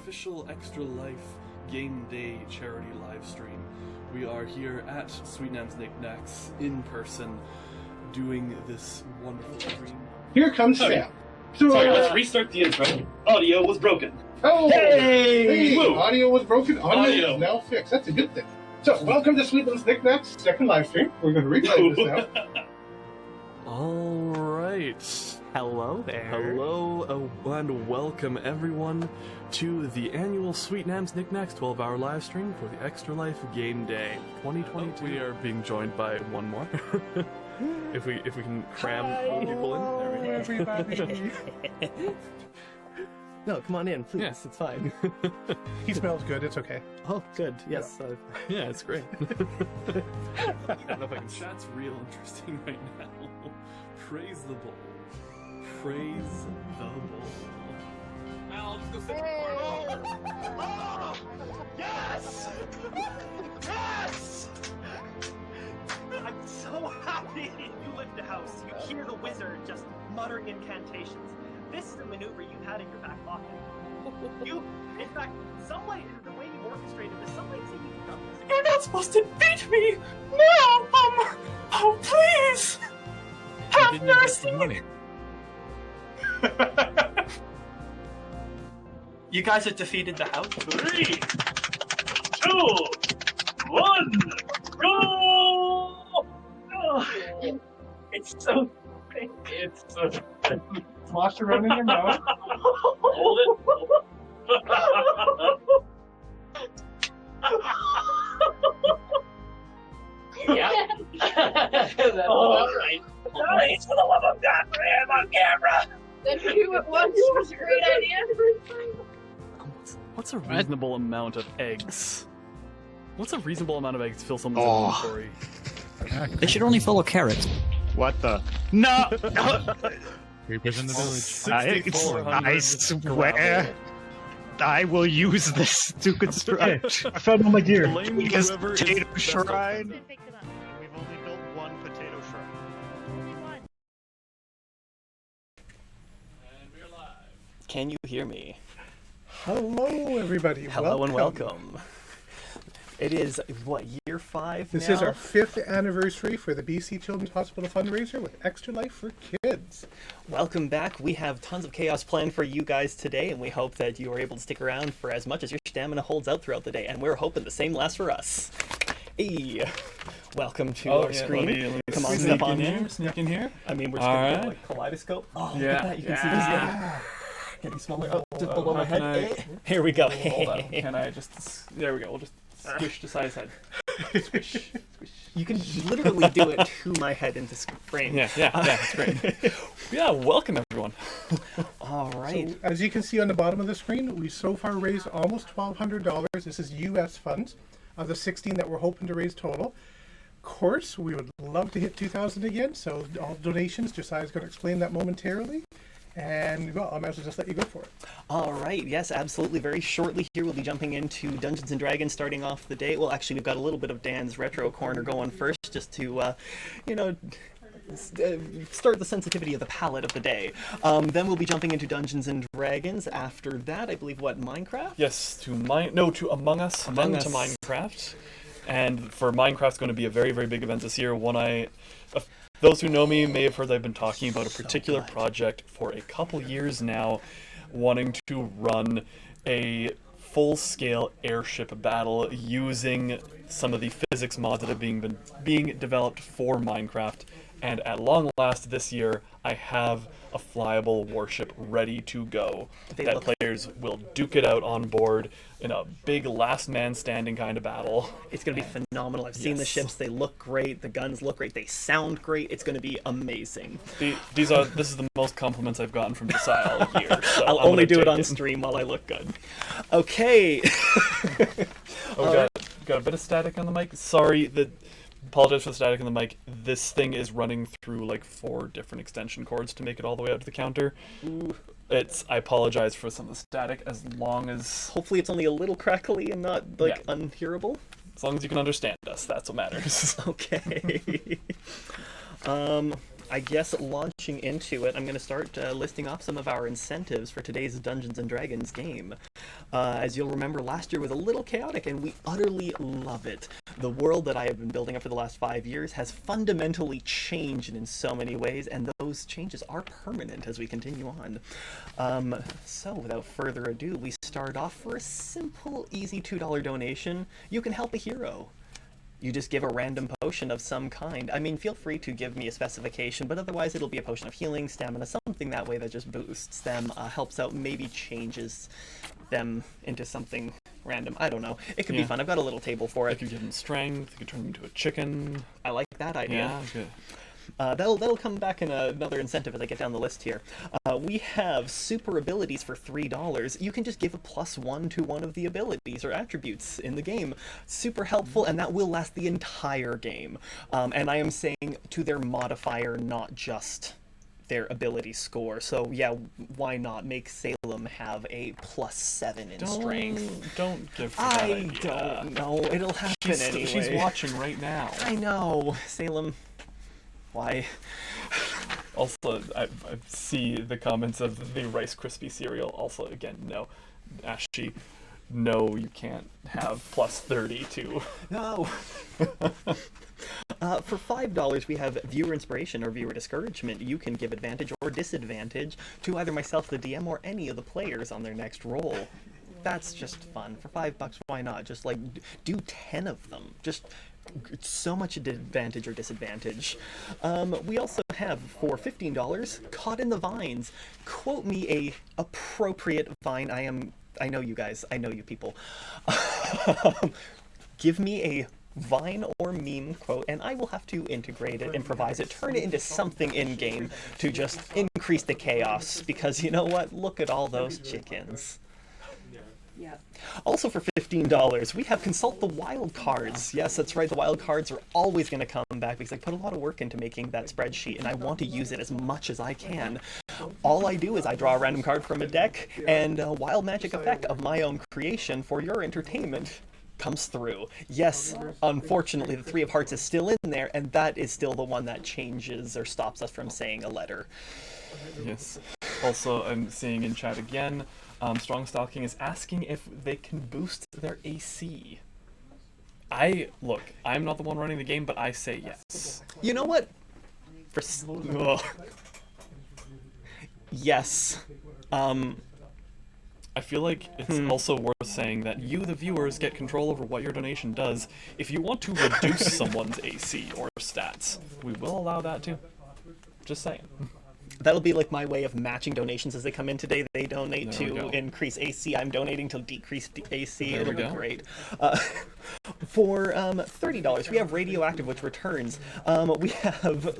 official Extra Life Game Day charity live stream. We are here at Sweet Nam's Knickknacks in person doing this wonderful stream. Here comes Sam. Sorry, let's restart the intro. Audio was broken. Oh, hey! Woo. Audio was broken. Audio Audio. is now fixed. That's a good thing. So, welcome to Sweet Nam's Knickknacks second live stream. We're going to replay this now. Alright. Hello there. Hello and welcome everyone to the annual Sweet Nam's Knickknacks 12-hour live stream for the Extra Life Game Day 2022. We are being joined by one more. if we can cram people in. There we go. Everybody. No, come on in, please. Yeah. It's fine. He smells good. It's okay. Oh, good. Yes. Yeah, it's great. I don't know if I can. Chat's real interesting right now. Praise the bowl. Praise the bowl. Al, just go sit Oh, yes! Yes! I'm so happy you lived the house. You hear the wizard just muttering incantations. This is a maneuver you had in your back pocket. In fact, the way you orchestrated this, some might say you've done this. You're not supposed to beat me! No! Oh, please! Have mercy! You guys have defeated the house. 3, 2, 1, go! Oh, it's so big. It's so... Slosh around in your mouth. Hold it. Yeah. That's about right. Nice, for the love of God, for him on camera! Then two at once was a great idea. What's a reasonable amount of eggs? What's a reasonable amount of eggs to fill someone's inventory? They should only follow carrots. What the? No! Creepers in the village. I swear, I will use this to construct I found all my gear. Blame this whoever is potato best shrine. I picked it up. We've only built one potato shrine. Only one. And we're live. Can you hear me? Hello, everybody. Hello and welcome. It is, what, year 5 This now? is our 5th anniversary for the BC Children's Hospital fundraiser with Extra Life for Kids. Welcome back. We have tons of chaos planned for you guys today, and we hope that you are able to stick around for as much as your stamina holds out throughout the day, and we're hoping the same lasts for us. Hey, welcome to our screen. Let me Come on, sneak step on in in. here. Sneak in here. I mean, we're just All going to right. go like kaleidoscope. Oh, Yeah, look at that. You can see yeah. this getting smaller. Oh, just below my How head. can Here we go. Hold on. Can I just? There we go. We'll just squish to size head. Squish. You can literally do it to my head into frame. Yeah, that's great. Yeah, welcome everyone. All right. So, as you can see on the bottom of the screen, we so far raised almost $1,200. This is U.S. funds of the 16 that we're hoping to raise total. Of course, we would love to hit 2,000 again, so all donations, Josiah's going to explain that momentarily. And, well, I might as well just let you go for it. All right. Yes, absolutely. Very shortly here, we'll be jumping into Dungeons and Dragons, starting off the day. Well, actually, we've got a little bit of Dan's retro corner going first, just to, start the sensitivity of the palette of the day. Then we'll be jumping into Dungeons and Dragons. After that, I believe, what, Minecraft? Yes, to Among Us, Among then Us. to Minecraft. And for Minecraft's going to be a very, very big event this year. Those who know me may have heard I've been talking about a particular project for a couple years now, wanting to run a full-scale airship battle using some of the physics mods that have being developed for Minecraft. And at long last this year, I have a flyable warship ready to go that players will duke it out on board in a big last man standing kind of battle. It's going to be phenomenal. I've seen the Yes. ships. They look great. The guns look great. They sound great. It's going to be amazing. This is the most compliments I've gotten from Josiah all year. So I'll I'm only gonna do it take on stream while I look good. Okay. Oh, got a bit of static on the mic. Sorry, apologize for the static on the mic. This thing is running through like 4 different extension cords to make it all the way out to the counter. I apologize for some of the static as long as Hopefully it's only a little crackly and not, unhearable. you can understand us. That's what matters. Okay. I guess launching into it, I'm going to start listing off some of our incentives for today's Dungeons & Dragons game. As you'll remember, last year was a little chaotic, and we utterly love it. The world that I have been building up for the last 5 years has fundamentally changed in so many ways, and those changes are permanent as we continue on. So without further ado, we start off for a simple, easy $2 donation. You can help a hero. You just give a random potion of some kind. I mean, feel free to give me a specification, but otherwise it'll be a potion of healing, stamina, something that way that just boosts them, helps out, maybe changes them into something random. I don't know. It could be fun. I've got a little table for it. You could give them strength. You could turn them into a chicken. I like that idea. Yeah, good. That'll come back in another incentive as I get down the list here. We have super abilities for $3. You can just give a +1 to one of the abilities or attributes in the game. Super helpful, and that will last the entire game. And I am saying to their modifier, not just their ability score. So yeah, why not make Salem have a +7 in strength? Don't give her that idea. don't know. It'll happen anyway. She's watching right now. I know. Salem, why? Also, I see the comments of the Rice Krispie cereal. Also, again, no. Ashy, no, you can't have +30 to... No! For $5, we have viewer inspiration or viewer discouragement. You can give advantage or disadvantage to either myself, the DM, or any of the players on their next roll. That's just fun. For $5, why not? Just like do 10 of them. Just so much advantage or disadvantage. We also have for $15, Caught in the Vines. Quote me a appropriate vine. I know you guys. I know you people. Give me a vine or meme quote, and I will have to integrate it, improvise it, turn it into something in-game to just increase the chaos, because you know what? Look at all those chickens. Yeah. Also for $15, we have Consult the Wild Cards. Yes, that's right, the wild cards are always going to come back because I put a lot of work into making that spreadsheet, and I want to use it as much as I can. All I do is I draw a random card from a deck, and a wild magic effect of my own creation for your entertainment comes through. Yes, unfortunately, the Three of Hearts is still in there, and that is still the one that changes or stops us from saying a letter. Yes. Also, I'm seeing in chat again, Strong Stalking is asking if they can boost their AC. Look, I'm not the one running the game, but I say yes. You know what? Yes. I feel like it's also worth saying that you, the viewers, get control over what your donation does. If you want to reduce someone's AC or stats, we will allow that too. Just saying. That'll be like my way of matching donations as they come in today. They donate There we to go. increase AC. I'm donating to decrease AC. There It'll we be go. great. For $30, we have Radioactive, which returns. We have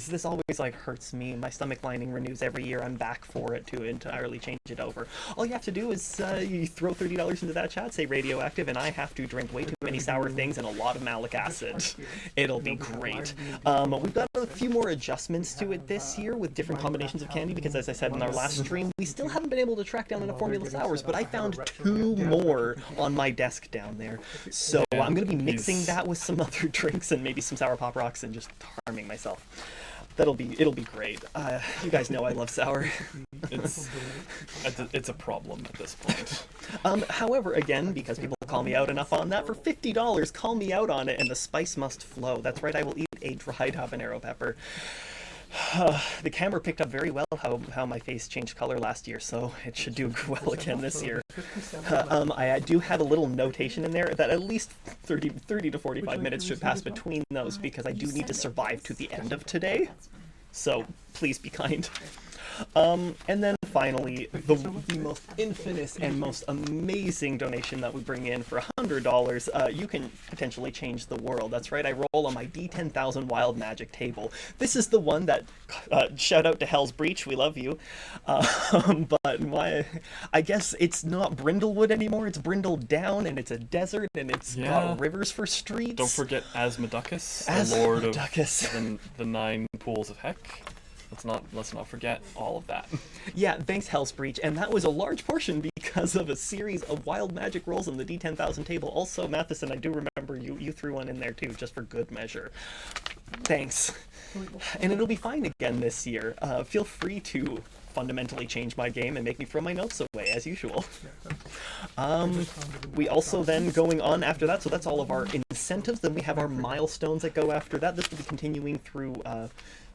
this always like hurts me. My stomach lining renews every year. I'm back for it to entirely change it over. All you have to do is you throw $30 into that chat, say Radioactive, and I have to drink way too many sour things and a lot of malic acid. It'll be great. We've got a few more adjustments to it this year with different combinations of candy because, as I said in our last stream, we still haven't been able to track down enough Formula Sours, but I found 2 more on my desk down there. So I'm going to be mixing that with some other drinks and maybe some Sour Pop Rocks and just harming myself. It'll be great. You guys know I love sour. It's a problem at this point. However, again, because people call me out enough on that, for $50, call me out on it, and the spice must flow. That's right, I will eat a dried habanero pepper. The camera picked up very well how my face changed color last year, so it should do well again this year. I do have a little notation in there that at least 30 to 45 minutes should pass between those because I do need to survive to the end of today. So please be kind. And then finally, the most infamous and most amazing donation that we bring in for $100, you can potentially change the world. That's right, I roll on my D10,000 Wild Magic table. This is the one that, shout out to Hell's Breach, we love you. But I guess it's not Brindlewood anymore, it's Brindle Down, and it's a desert, and it's got rivers for streets. Don't forget Asmodeus, the Lord of the 9 Pools of Heck. Let's not forget all of that. Yeah, thanks Hell's Breach, and that was a large portion because of a series of wild magic rolls on the D10,000 table. Also, Matheson, I do remember you threw one in there too, just for good measure. Thanks. And it'll be fine again this year. Feel free to fundamentally change my game and make me throw my notes away as usual. We also then going on after that, so that's all of our incentives. Then we have our milestones that go after that. This will be continuing through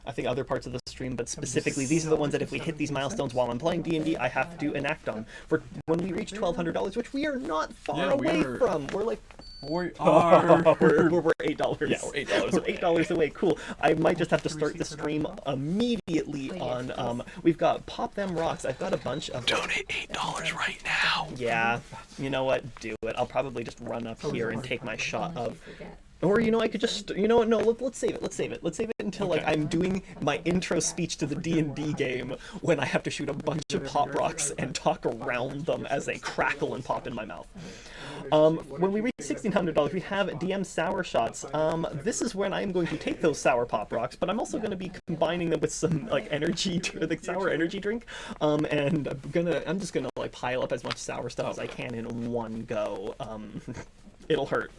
I think other parts of the stream, but specifically these are the ones that if we hit these milestones while I'm playing D&D, I have to enact on. For when we reach $1,200, which we are not far away from. We're like We we're are. $8. Yeah, we're $8 We're away. $8 away. Cool. I might just have to start the stream immediately on. We've got Pop Them Rocks. I've got a bunch of. Donate $8 right now. Yeah. You know what? Do it. I'll probably just run up here and take my shot of. Or I could just no, let's save it. Let's save it until like I'm doing my intro speech to the D&D game when I have to shoot a bunch of pop rocks and talk around them as they crackle and pop in my mouth. When we reach $1,600, we have DM Sour Shots. This is when I'm going to take those sour pop rocks, but I'm also going to be combining them with some like energy, the sour energy drink. And I'm just gonna like pile up as much sour stuff as I can in one go. It'll hurt.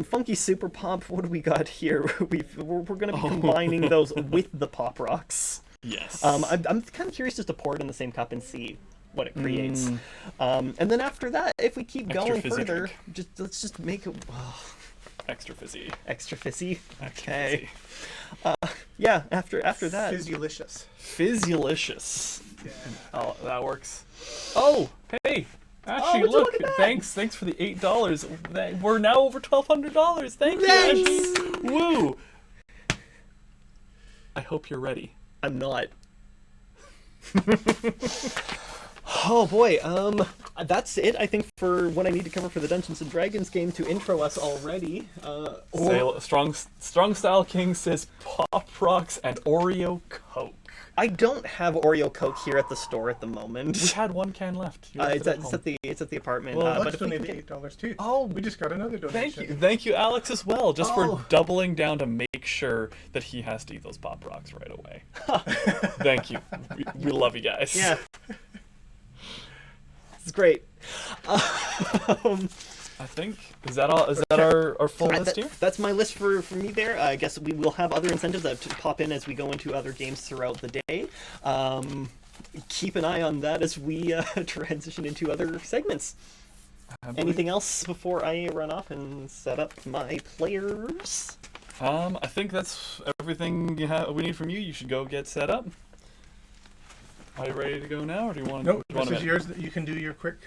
Funky Super Pop, what do we got here? We're going to be combining those with the Pop Rocks. Yes. I'm kind of curious just to pour it in the same cup and see what it creates. And then after that, if we keep Extra going fizzy further, drink. let's just make it Extra fizzy. extra fizzy. Extra Okay. fizzy. Yeah, after that. Fizzylicious. Fizzylicious. Yeah. Oh, that works. Oh, hey. Ashley, would you look! look at that? Thanks for the $8. We're now over $1,200. Thank you, Ashley. Woo! I hope you're ready. I'm not. Oh boy, that's it, I think, for what I need to cover for the Dungeons & Dragons game to intro us already. Strong Style King says Pop Rocks and Oreo Coke. I don't have Oreo Coke here at the store at the moment. We had one can left. You left It's it at, at it's, home. at the, it's at the apartment. Well, but let's if we donate can the get... $8 too. Oh, We just got another donation. Thank you, Alex, as well, just for doubling down to make sure that he has to eat those Pop Rocks right away. Thank you. We love you guys. Yeah. It's great. I think is that all? Is that our full list here? That's my list for me there. I guess we will have other incentives that pop in as we go into other games throughout the day. Keep an eye on that as we transition into other segments. Anything else before I run off and set up my players? I think that's everything we need from you. You should go get set up. Are you ready to go now, or do you want to? No, this is yours. You can do your quick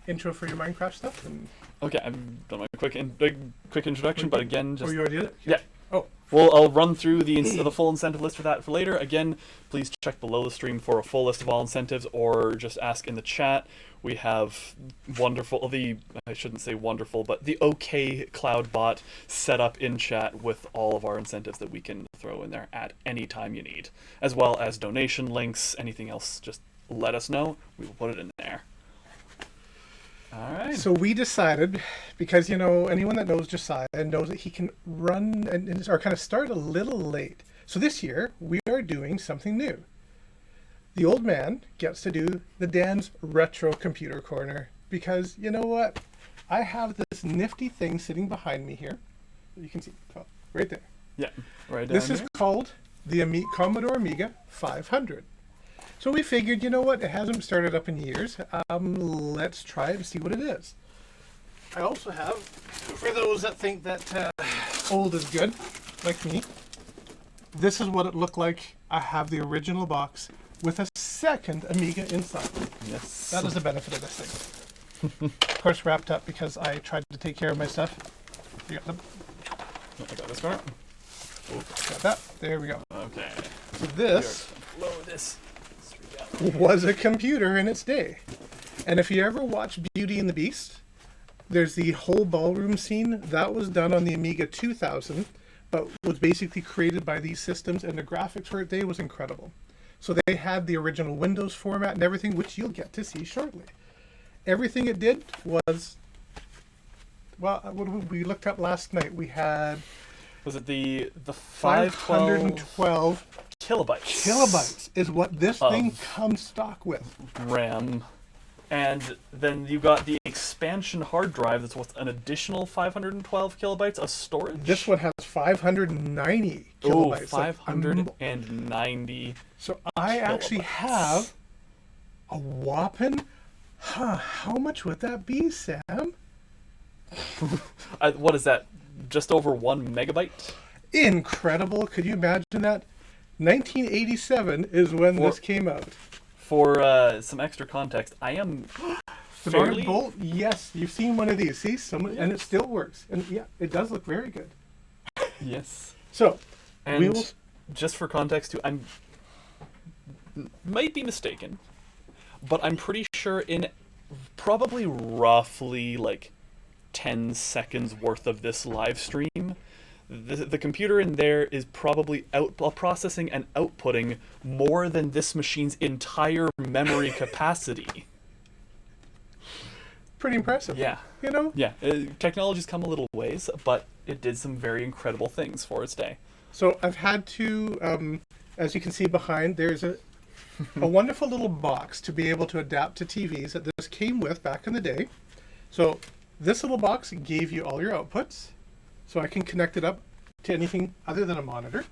intro for your Minecraft stuff. And... Okay, I've done my quick introduction, but again, just you already did it? yeah. Oh. Well, I'll run through the full incentive list for that for later. Again, please check below the stream for a full list of all incentives, or just ask in the chat. We have I shouldn't say wonderful, but the OK Cloud bot set up in chat with all of our incentives that we can throw in there at any time you need, as well as donation links, anything else, just let us know. We will put it in there. All right. So we decided, because anyone that knows Josiah knows that he can run or kind of start a little late. So this year we are doing something new. The old man gets to do the Dan's Retro Computer Corner, because you know what? I have this nifty thing sitting behind me here. You can see right there. Yeah, right down This is here. called the Commodore Amiga 500. So we figured, you know what? It hasn't started up in years. Let's try it and see what it is. I also have, for those that think that old is good, like me, this is what it looked like. I have the original box with a second Amiga inside. Yes. That is the benefit of this thing. Of course, wrapped up because I tried to take care of my stuff. You got them? I got this corner. Got that. There we go. Okay. So this Load this. was a computer in its day. And if you ever watch Beauty and the Beast, there's the whole ballroom scene. That was done on the Amiga 2000, but was basically created by these systems, and the graphics for it day was incredible. So they had the original Windows format and everything, which you'll get to see shortly. Everything it did was, well, what we looked up last night. We had Was it the 512 512 kilobytes? kilobytes is what this thing comes stock with. RAM. And then you got the expansion hard drive that's worth an additional 512 kilobytes of storage. This one has 590 Oh, kilobytes. 590. So I actually kilobytes. have a whopping, how much would that be, Sam? What is that? Just over 1 megabyte? Incredible. Could you imagine that? 1987 is when this came out. For some extra context, I am The fairly... Bolt, yes, you've seen one of these. See, and it still works. And yeah, it does look very good. Yes. So, And we will... just for context too, I'm might be mistaken, but I'm pretty sure in probably roughly like 10 seconds worth of this live stream, the computer in there is probably processing and outputting more than this machine's entire memory capacity. Pretty impressive. Yeah. You know? Yeah, technology's come a little ways, but it did some very incredible things for its day. So I've had to, as you can see behind, there's a wonderful little box to be able to adapt to TVs that this came with back in the day. So this little box gave you all your outputs. So I can connect it up to anything other than a monitor.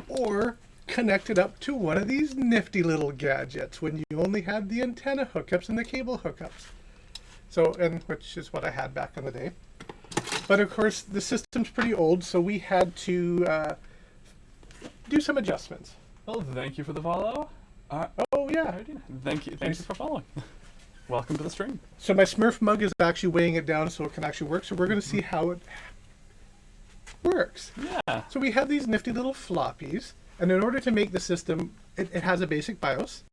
Or connect it up to one of these nifty little gadgets when you only had the antenna hookups and the cable hookups. So, and which is what I had back in the day. But of course, the system's pretty old, so we had to do some adjustments. Well, thank you for the follow. Oh yeah. Thank you for following. Welcome to the stream. So my Smurf mug is actually weighing it down so it can actually work. So we're going to see how it works. Yeah. So we have these nifty little floppies, and in order to make the system, it has a basic BIOS.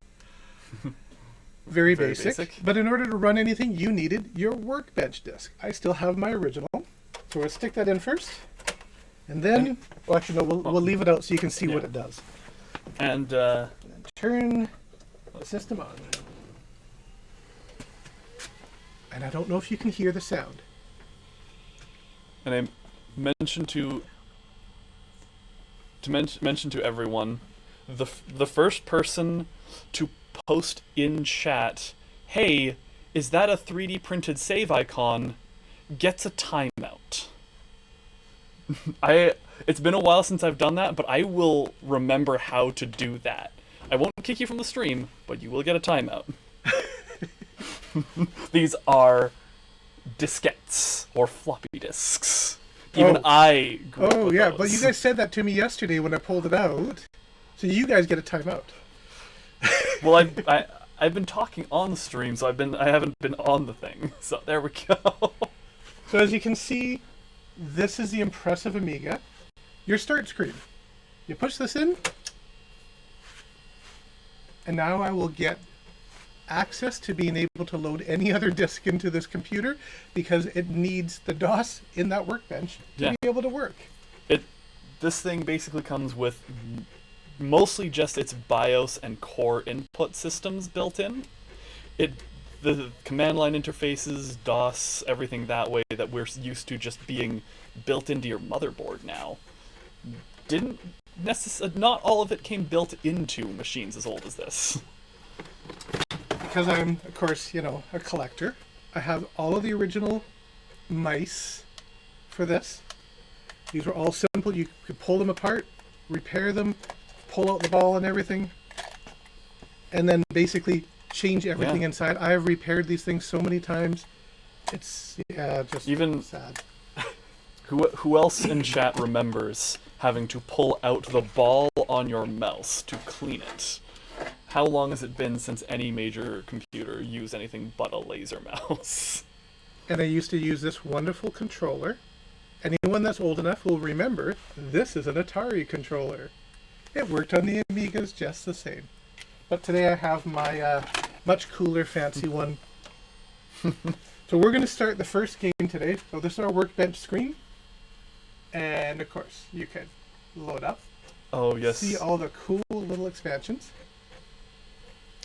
Very basic. But in order to run anything, you needed your Workbench disk. I still have my original. So we'll stick that in first. And then, well, actually, no, we'll leave it out so you can see what it does. And turn the system on. And I don't know if you can hear the sound. And I mentioned mention to everyone, the first person to post in chat, "Hey, is that a 3D printed save icon?" gets a timeout. It's been a while since I've done that, but I will remember how to do that. I won't kick you from the stream, but you will get a timeout. These are diskettes or floppy disks. Even I grew up with those. But you guys said that to me yesterday when I pulled it out. So you guys get a timeout. Well, I've been talking on the stream, so I haven't been on the thing. So there we go. So as you can see, this is the impressive Amiga. Your start screen. You push this in, and now I will get access to being able to load any other disk into this computer because it needs the DOS in that Workbench to be able to work. This thing basically comes with mostly just its BIOS and core input systems built in. The command line interfaces, DOS, everything that way that we're used to just being built into your motherboard now. Not all of it came built into machines as old as this. Because I'm, of course, a collector, I have all of the original mice for this. These were all simple. You could pull them apart, repair them, pull out the ball and everything, and then basically change everything inside. I have repaired these things so many times. It's just even sad. Who else in chat remembers having to pull out the ball on your mouse to clean it? How long has it been since any major computer used anything but a laser mouse? And I used to use this wonderful controller. Anyone that's old enough will remember this is an Atari controller. It worked on the Amigas just the same. But today I have my much cooler, fancy one. So we're going to start the first game today. So this is our Workbench screen. And of course, you can load up. Oh, yes. See all the cool little expansions.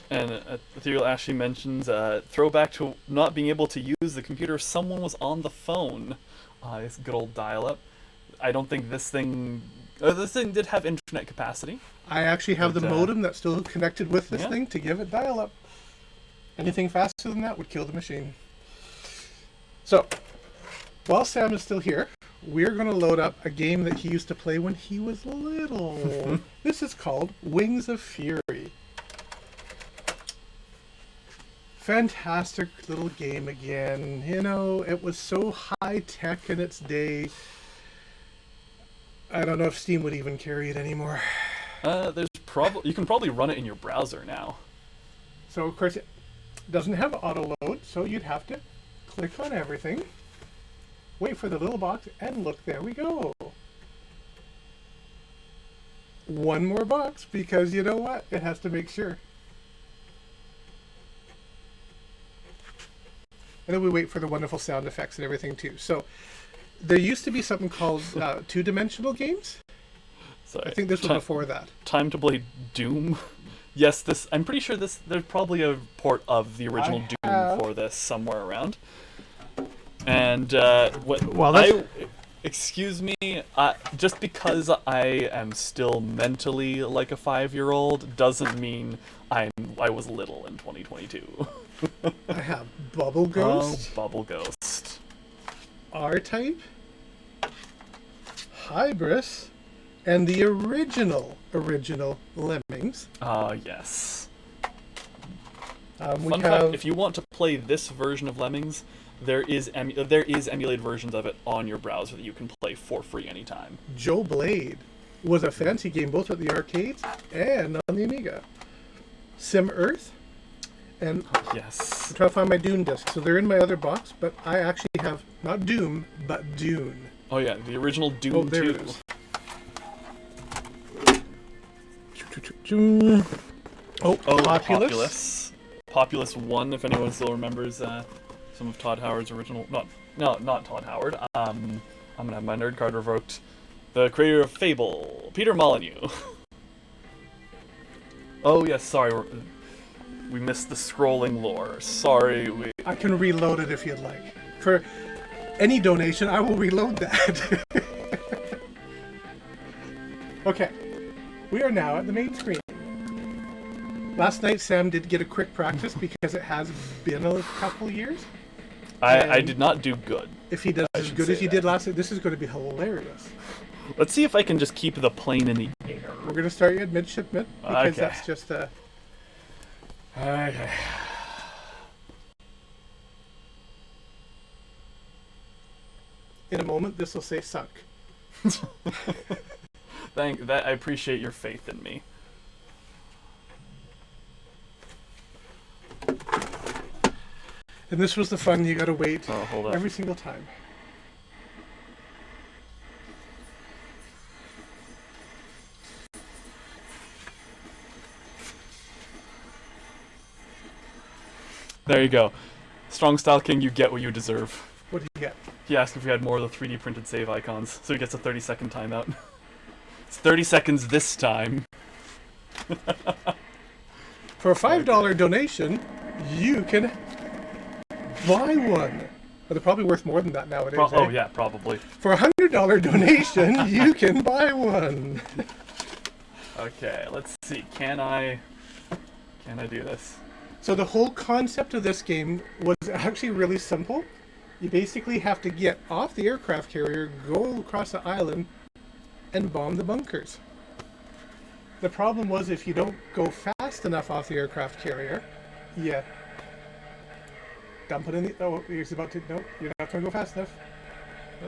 And Ethereal Ashley mentions throwback to not being able to use the computer if someone was on the phone. This good old dial-up. I don't think this thing did have internet capacity. I actually have the modem that's still connected with this thing to give it dial-up. Anything faster than that would kill the machine. So, while Sam is still here, we're going to load up a game that he used to play when he was little. This is called Wings of Fury. Fantastic little game again. You know, it was so high tech in its day. I don't know if Steam would even carry it anymore. You can probably run it in your browser now. So of course it doesn't have auto load, so you'd have to click on everything, wait for the little box, and look, there we go. One more box, because you know what? It has to make sure. And then we wait for the wonderful sound effects and everything too. So there used to be something called two-dimensional games. Sorry. I think this was before that. Time to play Doom. Yes, I'm pretty sure there's probably a port of the original Doom for this somewhere around. And excuse me, just because I am still mentally like a 5-year-old doesn't mean I was little in 2022. I have Bubble Ghost. Oh, Bubble Ghost. R-Type. Hybris. And the original Lemmings. Yes. Fun fact, if you want to play this version of Lemmings, there is emulated versions of it on your browser that you can play for free anytime. Joe Blade was a fancy game both at the arcades and on the Amiga. Sim Earth. And yes. I'm trying to find my Dune discs. So they're in my other box, but I actually have not Doom, but Dune. Oh yeah, the original Doom 2. Populous. Populous 1, if anyone still remembers some of Todd Howard's original... not Todd Howard. I'm gonna have my nerd card revoked. The creator of Fable, Peter Molyneux. Oh yes, sorry, we missed the scrolling lore. Sorry, I can reload it if you'd like. For any donation, I will reload that. Okay. We are now at the main screen. Last night, Sam did get a quick practice because it has been a couple years. I did not do good. If he does as good as he did last night, this is going to be hilarious. Let's see if I can just keep the plane in the air. We're going to start you at midshipman because Okay. that's just a... Okay. In a moment, this will say sunk. I appreciate your faith in me. And this was the fun, you gotta wait hold up. every single time. There you go. Strong Style King, you get what you deserve. What do you get? He asked if we had more of the 3D printed save icons, so he gets a 30-second timeout. It's 30 seconds this time. For a $5 donation, you can buy one. But they're probably worth more than that nowadays. Oh yeah, probably. For a $100 donation, you can buy one. Okay, let's see. Can I do this? So the whole concept of this game was actually really simple. You basically have to get off the aircraft carrier, go across the island, and bomb the bunkers. The problem was if you don't go fast enough off the aircraft carrier, yeah. Dump it in the... Oh, he's about to... No, you're not going to go fast enough.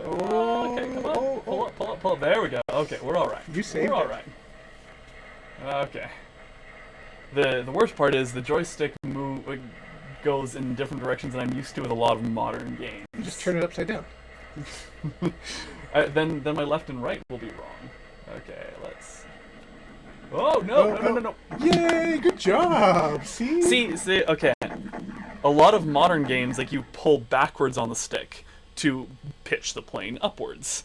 Oh, okay, come on. Pull up. There we go. Okay, we're all right. You saved We're all it. right. Okay. The worst part is the joystick goes in different directions than I'm used to with a lot of modern games. You just turn it upside down. Then my left and right will be wrong. Okay, let's... Oh, no. Yay, good job. See, okay. A lot of modern games, like, you pull backwards on the stick to pitch the plane upwards.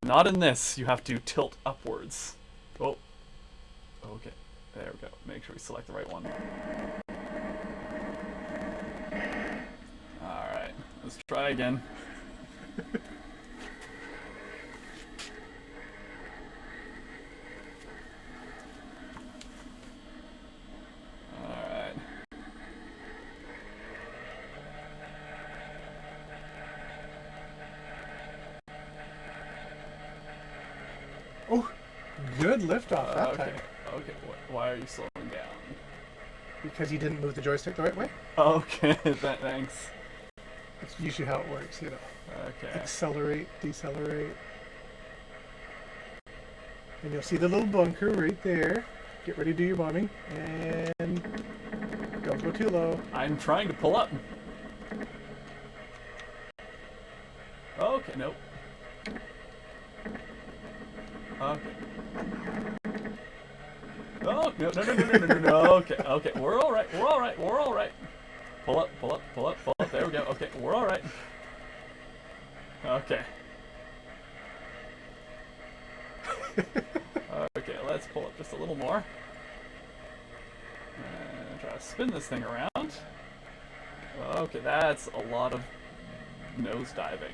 Not in this. You have to tilt upwards. Oh. Okay. There we go. Make sure we select the right one. Alright. Let's try again. Alright. liftoff that Okay. time. Okay. Why are you slowing down? Because you didn't move the joystick the right way. Okay. Thanks. That's usually how it works, you know. Okay. Accelerate, decelerate. And you'll see the little bunker right there. Get ready to do your bombing. And don't go too low. I'm trying to pull up. Okay. Nope. Okay. Oh no. Okay. Okay. We're all right. We're all right. We're all right. Pull up. Pull up. Pull up. Pull up. There we go. Okay. We're all right. Okay. Okay, let's pull up just a little more. And try to spin this thing around. Okay, that's a lot of nose diving.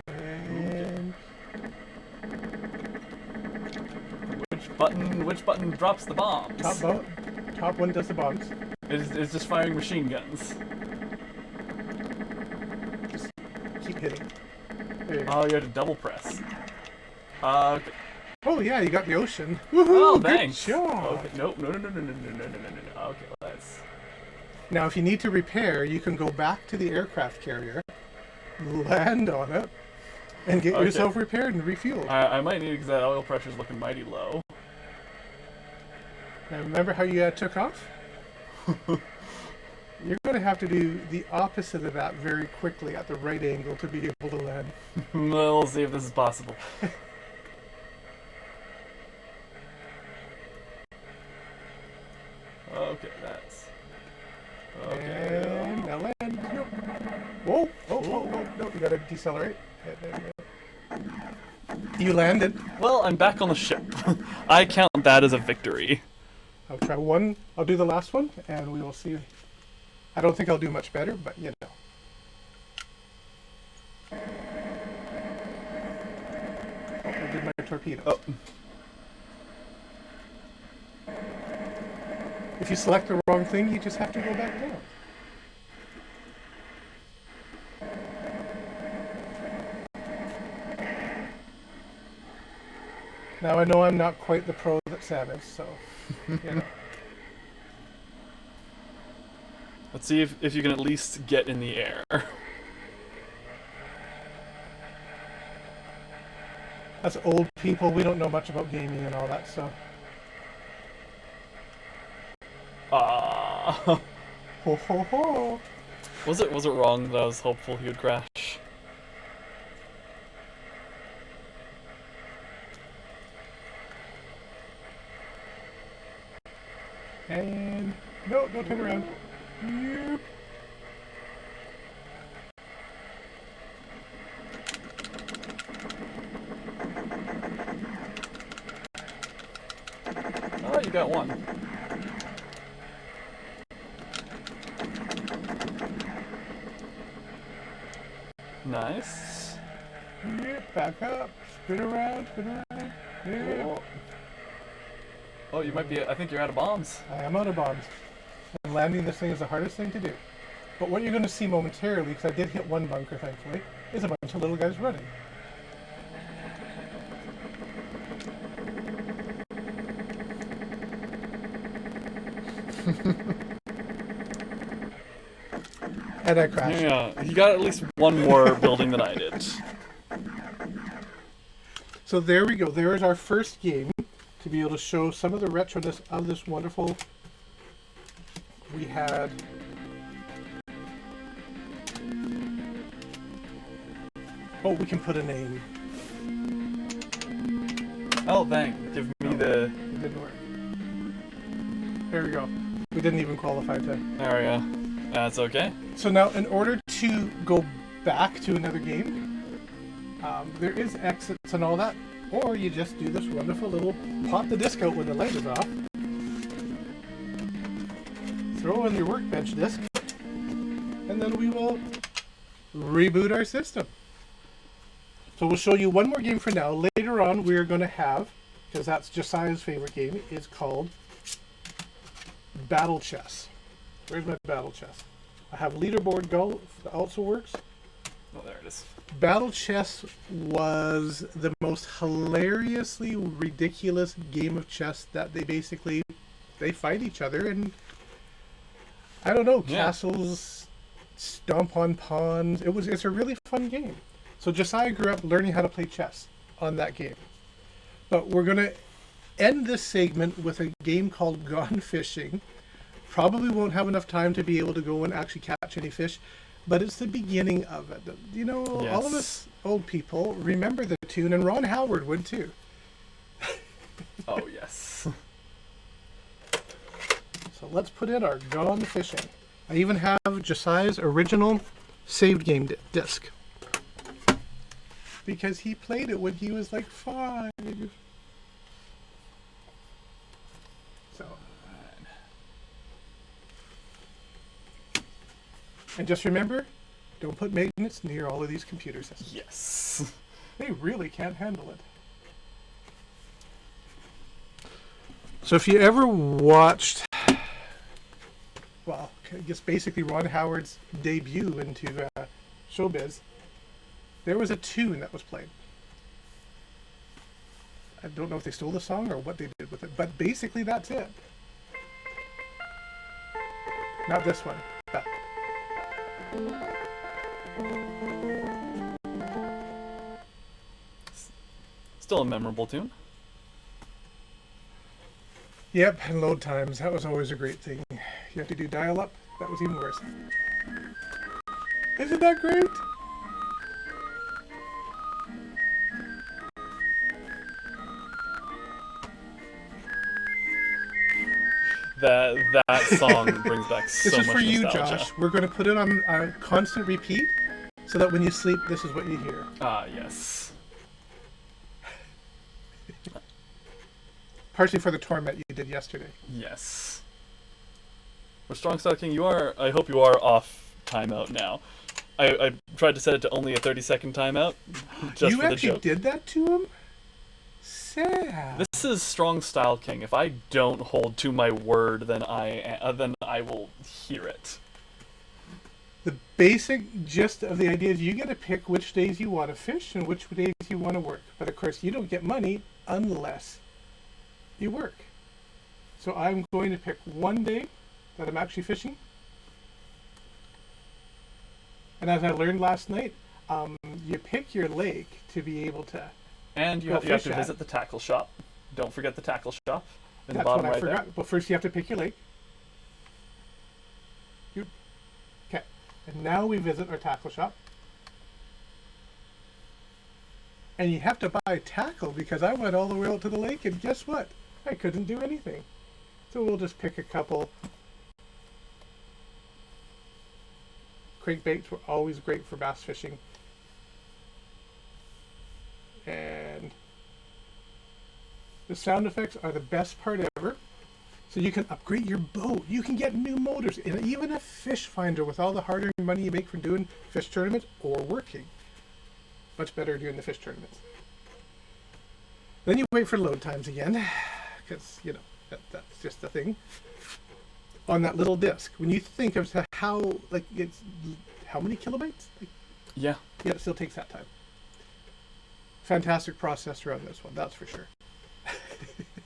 And Which button drops the bombs? top one does the bombs. It's just firing machine guns. Just keep hitting. There you go. Oh, you have to double press. Okay. Oh yeah, you got the ocean. Oh, Woohoo! thanks. Good job. Okay. Nope. No. Okay, let's. Now, if you need to repair, you can go back to the aircraft carrier, land on it, and get Okay. yourself repaired and refueled. I might need it because that oil pressure's looking mighty low. Now, remember how you took off? You're going to have to do the opposite of that very quickly at the right angle to be able to land. We'll see if this is possible. Okay, that's. Okay. And now land. Yep. Whoa! Oh! No, you got to decelerate. There you go. You landed. Well, I'm back on the ship. I count that as a victory. I'll try one. I'll do the last one, and we will see. I don't think I'll do much better, but you know. Oh, I did my torpedoes. Oh. If you select the wrong thing, you just have to go back down. Now I know I'm not quite the pro that Sam is, so you know. Let's see if you can at least get in the air. Us old people, we don't know much about gaming and all that, so. Ah. Ho ho ho! Was it wrong that I was hopeful he would crash? And no, don't turn around. Yep. Oh, you got one. Nice. Yep, back up. Spin around, spin around. Yep. Cool. Oh, you might be. I think you're out of bombs. I am out of bombs. And landing this thing is the hardest thing to do. But what you're going to see momentarily, because I did hit one bunker thankfully, is a bunch of little guys running. And I crashed. Yeah, you got at least one more building than I did. So there we go. There is our first game to be able to show some of the retroness of this wonderful. We had. Oh, we can put a name. Oh, thank. Give me the. It didn't work. There we go. We didn't even qualify to. There we go. That's okay. So now, in order to go back to another game, there is exits and all that, or you just do this wonderful little pop the disc out when the light is off, throw in your workbench disc, and then we will reboot our system. So we'll show you one more game for now. Later on, we're going to have, because that's Josiah's favorite game, is called Battle Chess. Where's my Battle Chess? I have leaderboard golf that also works. Oh, there it is. Battle chess was the most hilariously ridiculous game of chess that they fight each other and I don't know, Yeah. castles stomp on pawns. It's a really fun game. So Josiah grew up learning how to play chess on that game. But we're gonna end this segment with a game called Gone Fishing. Probably won't have enough time to be able to go and actually catch any fish, but it's the beginning of it. You know, all of Yes. us old people remember the tune, and Ron Howard would too. Oh, yes. So let's put in our Gone Fishing. I even have Josiah's original saved game disc. Because he played it when he was like 5. So. And just remember, don't put magnets near all of these computer systems. Yes. They really can't handle it. So if you ever watched, well, I guess basically Ron Howard's debut into showbiz, there was a tune that was played. I don't know if they stole the song or what they did with it, but basically that's it. Not this one, but Still a memorable tune. yep, and load times, that was always a great thing. You have to do dial-up, that was even worse. Isn't that great? That song brings back so This is much for you, nostalgia. Josh. We're going to put it on a constant repeat so that when you sleep, this is what you hear. Ah, yes. Partially for the torment you did yesterday. Yes. Well, Strong Stocking, I hope you are off timeout now. I tried to set it to only a 30-second timeout, just You for the actually joke. did that to him? Sad. This is Strong Style King. If I don't hold to my word, then I will hear it. The basic gist of the idea is you get to pick which days you want to fish and which days you want to work. But of course, you don't get money unless you work. So I'm going to pick one day that I'm actually fishing. And as I learned last night, you pick your lake to be able to. And you Go have to fish at. visit the tackle shop. Don't forget the tackle shop in the That's bottom what I right forgot. there. But first, you have to pick your lake. Okay, and now we visit our tackle shop. And you have to buy tackle because I went all the way out to the lake, and guess what? I couldn't do anything. So we'll just pick a couple. Crankbaits were always great for bass fishing. And the sound effects are the best part ever. So you can upgrade your boat. You can get new motors, and even a fish finder with all the hard-earned money you make from doing fish tournaments or working. Much better doing the fish tournaments. Then you wait for load times again, because, you know, that's just the thing. On that little disc, when you think of how, like, it's how many kilobytes? Yeah. Yeah, it still takes that time. Fantastic processor on this one, that's for sure.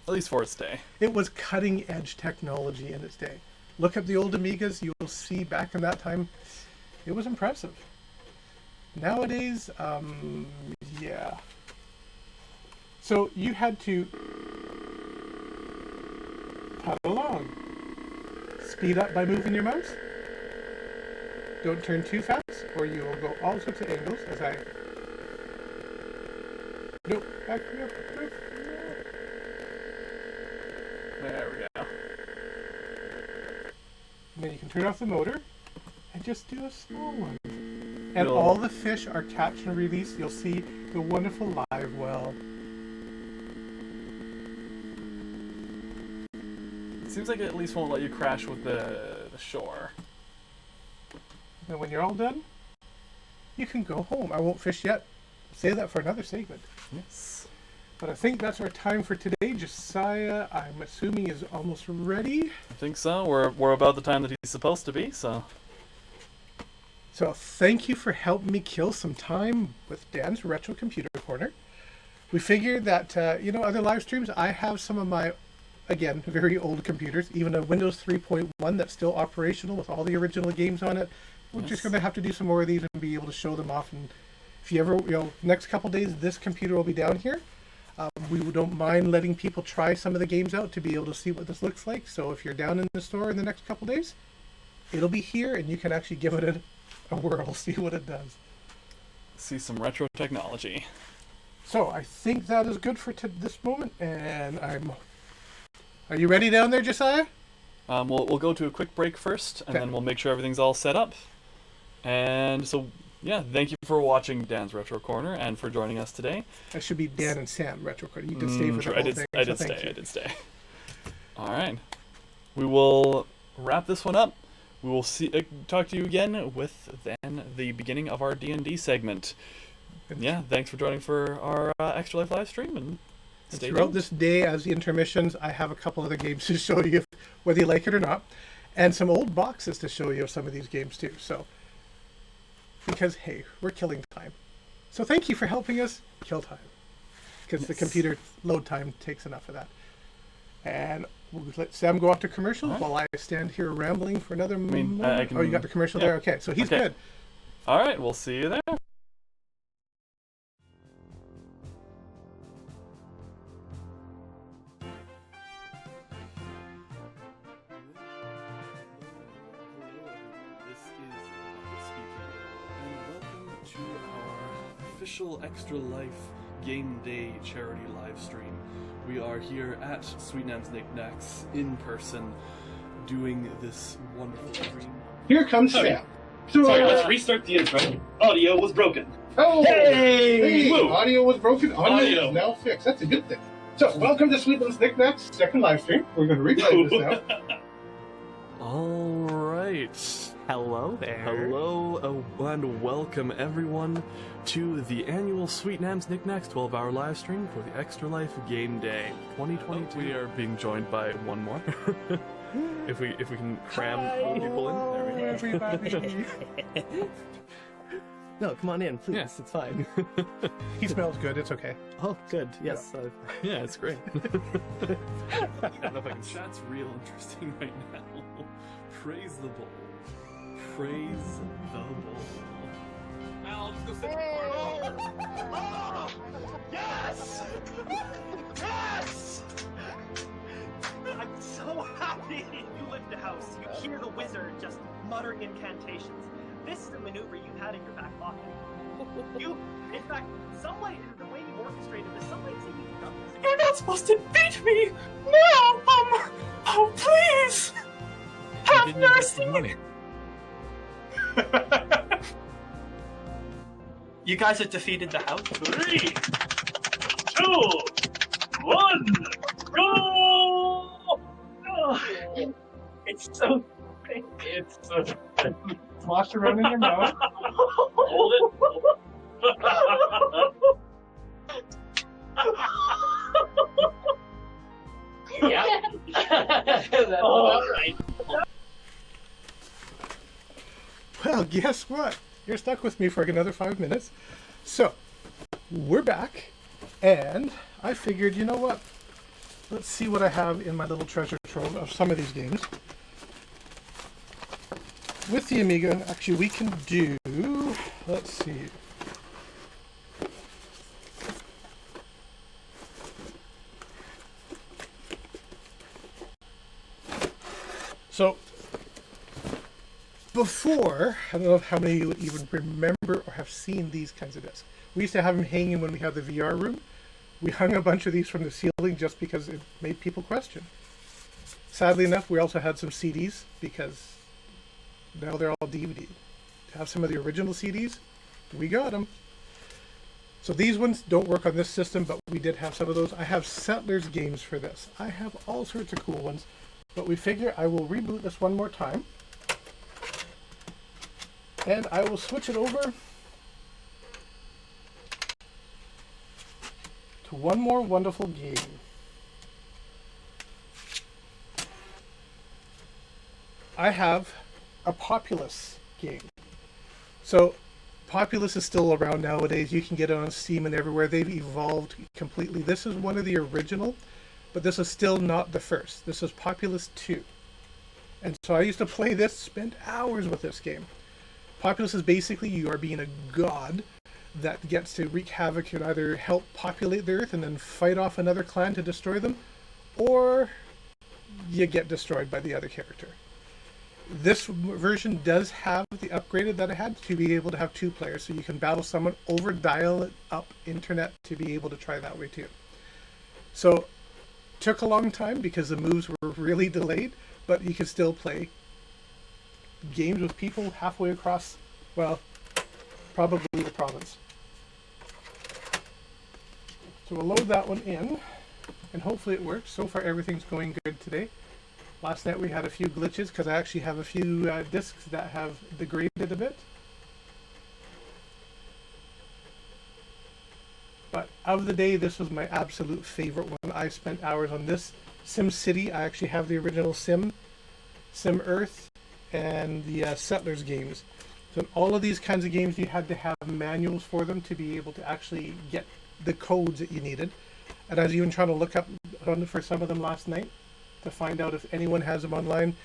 At least for its day. It was cutting edge technology in its day. Look up the old Amigas, you'll see back in that time, it was impressive. Nowadays, yeah. So you had to putt along. Speed up by moving your mouse. Don't turn too fast, or you will go all sorts of angles as I. Nope, back me up. Nope. There we go. And then you can turn off the motor and just do a small one. And You'll- all the fish are catch and release. You'll see the wonderful live well. It seems like it at least won't let you crash with the shore. And when you're all done, you can go home. I won't fish yet. Save that for another segment. Yes. But I think that's our time for today. Josiah, I'm assuming, is almost ready. I think so. We're about the time that he's supposed to be, so. So thank you for helping me kill some time with Dan's Retro Computer Corner. We figured that, other live streams, I have some of my, again, very old computers, even a Windows 3.1 that's still operational with all the original games on it. We're just going to have to do some more of these and be able to show them off. And if you ever, next couple days, this computer will be down here. We don't mind letting people try some of the games out to be able to see what this looks like. So if you're down in the store in the next couple days, it'll be here and you can actually give it a whirl, see what it does. See some retro technology. So I think that is good for this moment, and Are you ready down there, Josiah? We'll go to a quick break first, and then we'll make sure everything's all set up. And so, yeah, thank you for watching Dan's Retro Corner and for joining us today. That should be Dan and Sam Retro Corner. You did stay for the whole thing. I did stay. All right. We will wrap this one up. We will talk to you again with then the beginning of our D&D segment. Yeah, thanks for joining for our Extra Life live stream, and stay throughout tuned. this day, as the intermissions, I have a couple other games to show you, whether you like it or not, and some old boxes to show you of some of these games too. So, because hey, we're killing time. So thank you for helping us kill time, because the computer load time takes enough of that. And we'll let Sam go off to commercial while I stand here rambling for another moment. Oh, you got the commercial there? Okay, so he's good. All right, we'll see you there. This is Bucket speaking, and welcome to our official Extra Life Game Day charity live stream. We are here at Sweet Nam's Knickknacks in person, doing this wonderful stream. Here comes Okay. Sam. Sorry, let's restart the intro. Audio was broken. Oh, Hey! Woo! audio was broken. Audio Audio. is now fixed. That's a good thing. So, welcome to Sweet Nam's Knickknacks second live stream. We're going to replay this now. All right. Hello there. Hello and welcome everyone to the annual Sweet Nam's Knickknacks 12-hour live stream for the Extra Life Game Day 2022. We are being joined by one more. if we can cram people in. There we go. Everybody. No, come on in, please. Yeah. It's fine. He smells good. It's okay. Oh, good. Yes. Yeah, it's great. I don't know if I can. Chat's real interesting right now. Praise the bowl. Praise the bowl. Oh, yes! Yes! I'm so happy you left the house. You hear the wizard just muttering incantations. This is a maneuver you had in your back pocket. In fact, some way, the way you orchestrated this, some way it's even done this. You're not supposed to beat me! No! Oh, please! Have mercy! You guys have defeated the house. 3, 2, 1, go! Oh, it's so big. It's so... Slosh around in your mouth. Hold it. Yeah. That's about right. Well, guess what? You're stuck with me for another 5 minutes. So, we're back, and I figured, you know what? Let's see what I have in my little treasure trove of some of these games. With the Amiga, actually, we can do, let's see. So, before, I don't know how many of you even remember or have seen these kinds of discs. We used to have them hanging when we had the VR room. We hung a bunch of these from the ceiling just because it made people question. Sadly enough, we also had some CDs because now they're all DVD. To have some of the original CDs, we got them. So these ones don't work on this system, but we did have some of those. I have Settlers games for this. I have all sorts of cool ones, but we figure I will reboot this one more time. And I will switch it over to one more wonderful game. I have a Populous game. So Populous is still around nowadays. You can get it on Steam and everywhere. They've evolved completely. This is one of the original, but this is still not the first. This is Populous 2. And so I used to play this, spend hours with this game. Populous is basically you are being a god that gets to wreak havoc and either help populate the earth and then fight off another clan to destroy them, or you get destroyed by the other character. This version does have the upgraded that it had to be able to have 2 players, so you can battle someone over dial it up internet to be able to try that way too. So took a long time because the moves were really delayed, but you can still play games with people halfway across, well, probably the province. So we'll load that one in, and hopefully it works. So far everything's going good today. Last night we had a few glitches because I actually have a few discs that have degraded a bit. But of the day, this was my absolute favorite one. I spent hours on this. SimCity, I actually have the original Sim Earth, and the Settlers games. So in all of these kinds of games, you had to have manuals for them to be able to actually get the codes that you needed. And I was even trying to look up for some of them last night to find out if anyone has them online.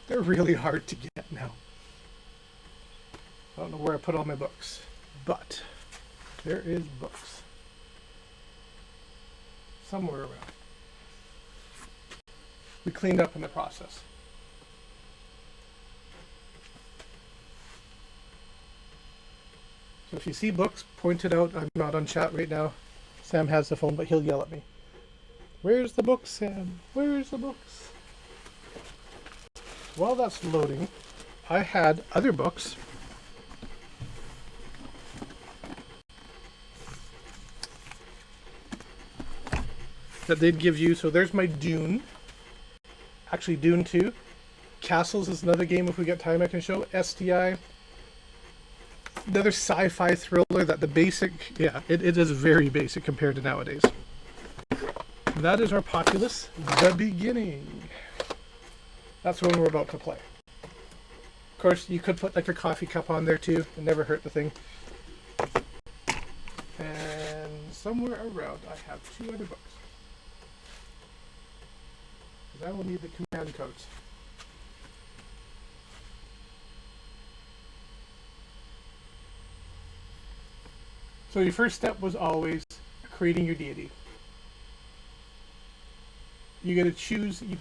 They're really hard to get now. I don't know where I put all my books, but there is books somewhere around. We cleaned up in the process. So if you see books, point it out. I'm not on chat right now. Sam has the phone, but he'll yell at me. Where's the books, Sam? Where's the books? While that's loading, I had other books. That they'd give you. So there's my Dune. Actually, Dune 2. Castles is another game if we get time I can show. STI. Another sci-fi thriller that the basic, it is very basic compared to nowadays. That is our Populous, The Beginning. That's the one we're about to play. Of course, you could put like a coffee cup on there too. It never hurt the thing. And somewhere around I have 2 other books. I will need the command codes. So your first step was always creating your deity. You got to choose, you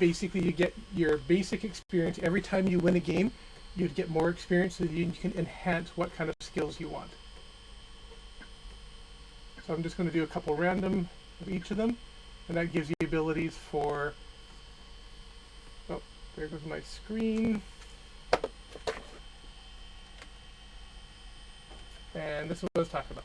get your basic experience. Every time you win a game, you'd get more experience so that you can enhance what kind of skills you want. So I'm just going to do a couple random of each of them, and that gives you abilities for, oh, there goes my screen. And this is what I was talking about.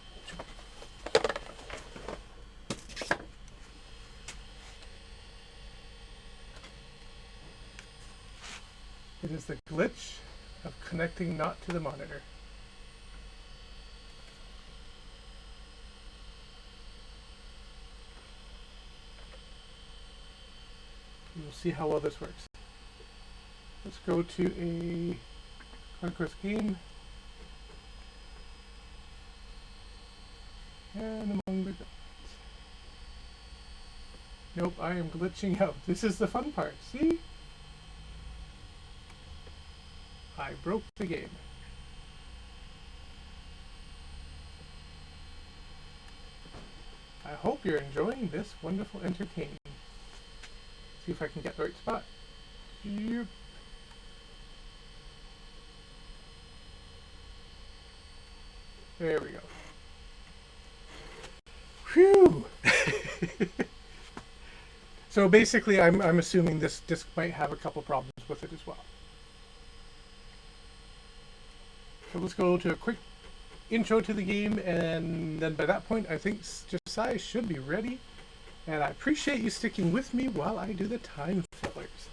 It is the glitch of connecting not to the monitor. We'll see how well this works. Let's go to a Conquest game. And among the gods. Nope, I am glitching out. This is the fun part, see? I broke the game. I hope you're enjoying this wonderful entertainment. See if I can get the right spot. Yep. There we go. Whew! So basically, I'm assuming this disc might have a couple problems with it as well. So let's go to a quick intro to the game, and then by that point, I think Josiah should be ready. And I appreciate you sticking with me while I do the time fillers.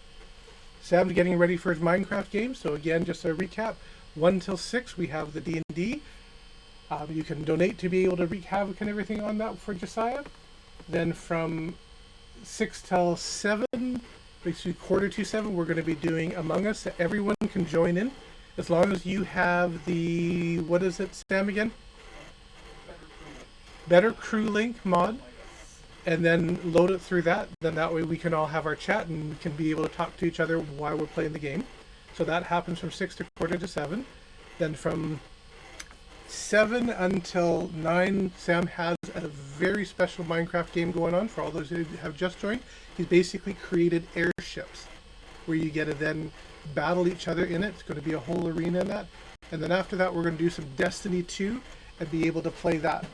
Sam's getting ready for his Minecraft game. So again, just a recap: 1 till 6, we have the D&D. You can donate to be able to wreak havoc and everything on that for Josiah. Then from 6 till 7, basically 6:45 to 7, we're going to be doing Among Us, so everyone can join in. As long as you have the, what is it, Sam, again? Better Crew Link mod, and then load it through that. Then that way we can all have our chat and we can be able to talk to each other while we're playing the game. So that happens from 6 to quarter to 7. Then from 7 until 9, Sam has a very special Minecraft game going on for all those who have just joined. He's basically created airships where you get to then battle each other in it. It's going to be a whole arena in that. And then after that, we're going to do some Destiny 2 and be able to play that.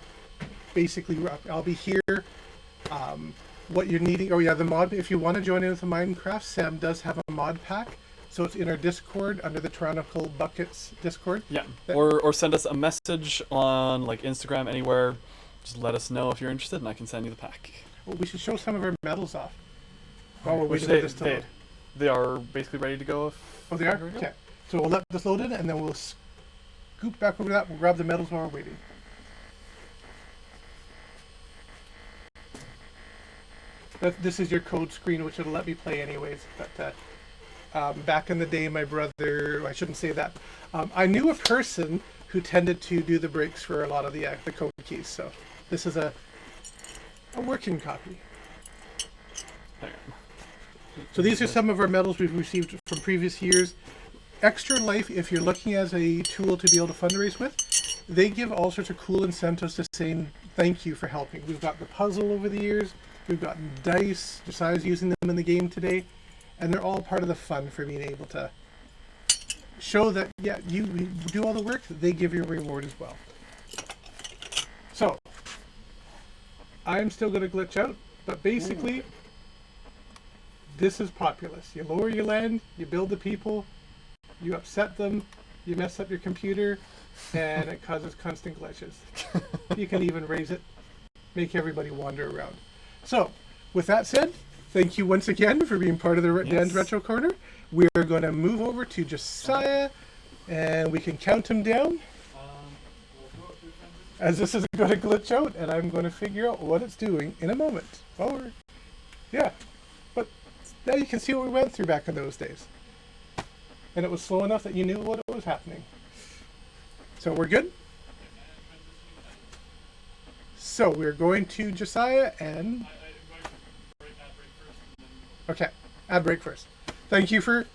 Basically, I'll be here. What you're needing, oh yeah, the mod, if you want to join in with the Minecraft, Sam does have a mod pack. So it's in our Discord, under the Tyrannical Buckets Discord. Yeah, or send us a message on like Instagram, anywhere. Just let us know if you're interested, and I can send you the pack. Well, we should show some of our medals off. While we're Which waiting for this to load. they are basically ready to go. Oh, they are? Okay. So we'll let this load in, and then we'll scoop back over that. We'll grab the medals while we're waiting. This is your code screen, which it'll let me play anyways. But back in the day, my brother, I shouldn't say that. I knew a person who tended to do the breaks for a lot of the code keys. So this is a working copy. So these are some of our medals we've received from previous years. Extra Life, if you're looking as a tool to be able to fundraise with, they give all sorts of cool incentives to saying thank you for helping. We've got the puzzle over the years. We've gotten dice. Josiah's using them in the game today. And they're all part of the fun for being able to show that, yeah, you do all the work, they give you a reward as well. So, I'm still going to glitch out, but basically, this is Populous. You lower your land, you build the people, you upset them, you mess up your computer, and it causes constant glitches. You can even raise it, make everybody wander around. So, with that said, thank you once again for being part of the Dan's Retro Corner. We're going to move over to Josiah, and we can count him down. As this is going to glitch out, and I'm going to figure out what it's doing in a moment. Yeah, but now you can see what we went through back in those days. And it was slow enough that you knew what was happening. So we're good? So we're going to Josiah and... Okay, ad break first. Thank you for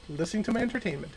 listening to my entertainment.